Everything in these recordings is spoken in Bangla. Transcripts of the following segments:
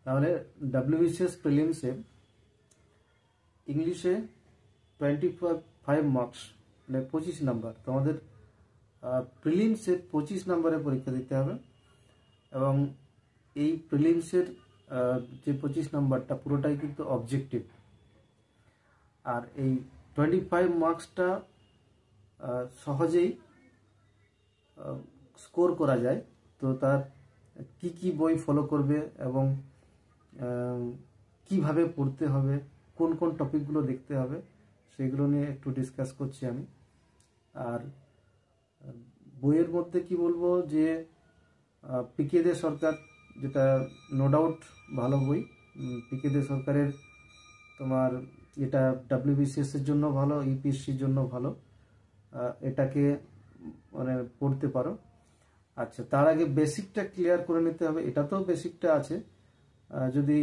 তাহলে ডাব্লিউবিসিএস প্রিলিমসে ইংলিশে 25 মার্কস মানে 25 নাম্বার, তোমাদের প্রিলিমসে 25 নাম্বারের পরীক্ষা দিতে হবে। এবং এই প্রিলিমসের যে 25 নাম্বারটা পুরোটাই কিন্তু অবজেক্টিভ। আর এই 25 মার্কসটা সহজেই স্কোর করা যায়। তো তার কি কি বই ফলো করবে এবং কিভাবে পড়তে হবে, কোন কোন টপিকগুলো দেখতে হবে, সেগুলো নিয়ে একটু ডিসকাস করছি আমি। আর বইয়ের মধ্যে কি বলবো যে পিকে দে সরকার, যেটা নো ডাউট ভালো বই। পিকে দে সরকারের তোমার এটা ডাব্লিউবিসিএস এর জন্য ভালো, ইউপিএসসির জন্য ভালো, এটাকে মানে পড়তে পারো। আচ্ছা, তার আগে বেসিকটা ক্লিয়ার করে নিতে হবে। এটা তো বেসিকটা আছে, যদি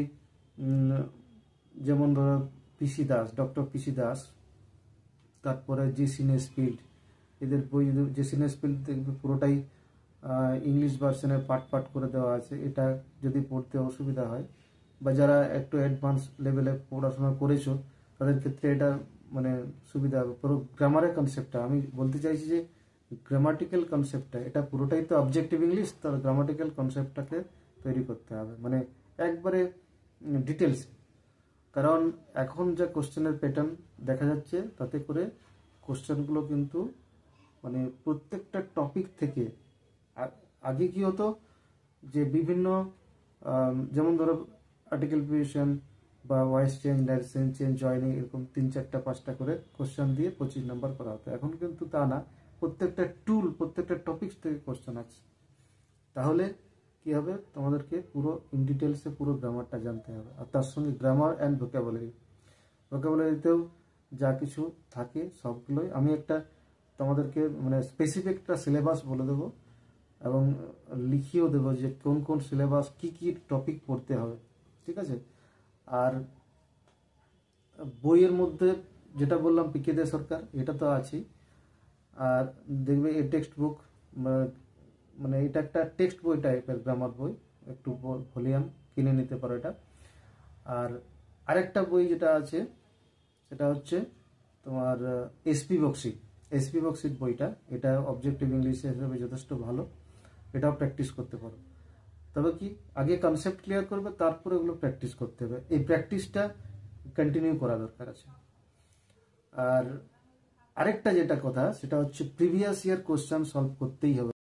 যেমন ধরো পিসি দাস, ডক্টর পিসি দাস, তারপরে জি সিনেসফিল্ড, এদের বই যে সিনেসফিল্ড দেখবে পুরোটাই ইংলিশ ভার্সনে পার্ট পার্ট করে দেওয়া আছে। এটা যদি পড়তে অসুবিধা হয় বা যারা একটু অ্যাডভান্স লেভেলে পড়াশোনা করেছো তাদের ক্ষেত্রে এটা মানে সুবিধা হবে। পুরো গ্রামারের কনসেপ্টটা আমি বলতে চাইছি যে গ্রামাটিক্যাল কনসেপ্টটা, এটা পুরোটাই তো অবজেক্টিভ ইংলিশ, তার গ্রামাটিক্যাল কনসেপ্টটাকে তৈরি করতে হবে মানে একবারে ডিটেলস। কারণ এখন যা কোশ্চেনের প্যাটার্ন দেখা যাচ্ছে তাতে করে কোশ্চেনগুলো কিন্তু মানে প্রত্যেকটা টপিক থেকে, আগে কি হতো যে বিভিন্ন যেমন ধরো আর্টিকেল প্রিপোজিশন বা voice change, direction change, joining, এরকম 3-4-5টা করে কোশ্চেন দিয়ে 25 নাম্বার করা হতো। এখন কিন্তু তা না, প্রত্যেকটা টুল, প্রত্যেকটা টপিক থেকে কোশ্চেন আছে। তাহলে কি হবে, তোমাদেরকে পুরো ইন ডিটেলসে পুরো গ্রামারটা জানতে হবে। আর তার সঙ্গে গ্রামার অ্যান্ড ভোকাবুলারিতেও যা কিছু থাকে সবগুলোই আমি একটা তোমাদেরকে মানে স্পেসিফিক একটা সিলেবাস বলে দেবো এবং লিখিয়েও দেবো যে কোন কোন সিলেবাস কি কি টপিক পড়তে হবে, ঠিক আছে। আর বইয়ের মধ্যে যেটা বললাম পিকে দে সরকার, এটা তো আছেই। আর দেখবে এই টেক্সট বুক মানে এটা একটা টেক্সট বই টাইপের গ্রামার বই, একটু ভলিউম কিনে নিতে পারো এটা। আর আরেকটা বই যেটা আছে সেটা হচ্ছে তোমার এসপি বক্সির বইটা। এটা অবজেক্টিভ ইংলিশ হিসেবে যথেষ্ট ভালো, এটাও প্র্যাকটিস করতে পারো। তবে কি আগে কনসেপ্ট ক্লিয়ার করবে, তারপরে ওগুলো প্র্যাকটিস করতে হবে। এই প্র্যাকটিসটা কন্টিনিউ করা দরকার আছে। আর আরেকটা যেটা কথা সেটা হচ্ছে প্রিভিয়াস ইয়ার কোশ্চেন সলভ করতেই হবে।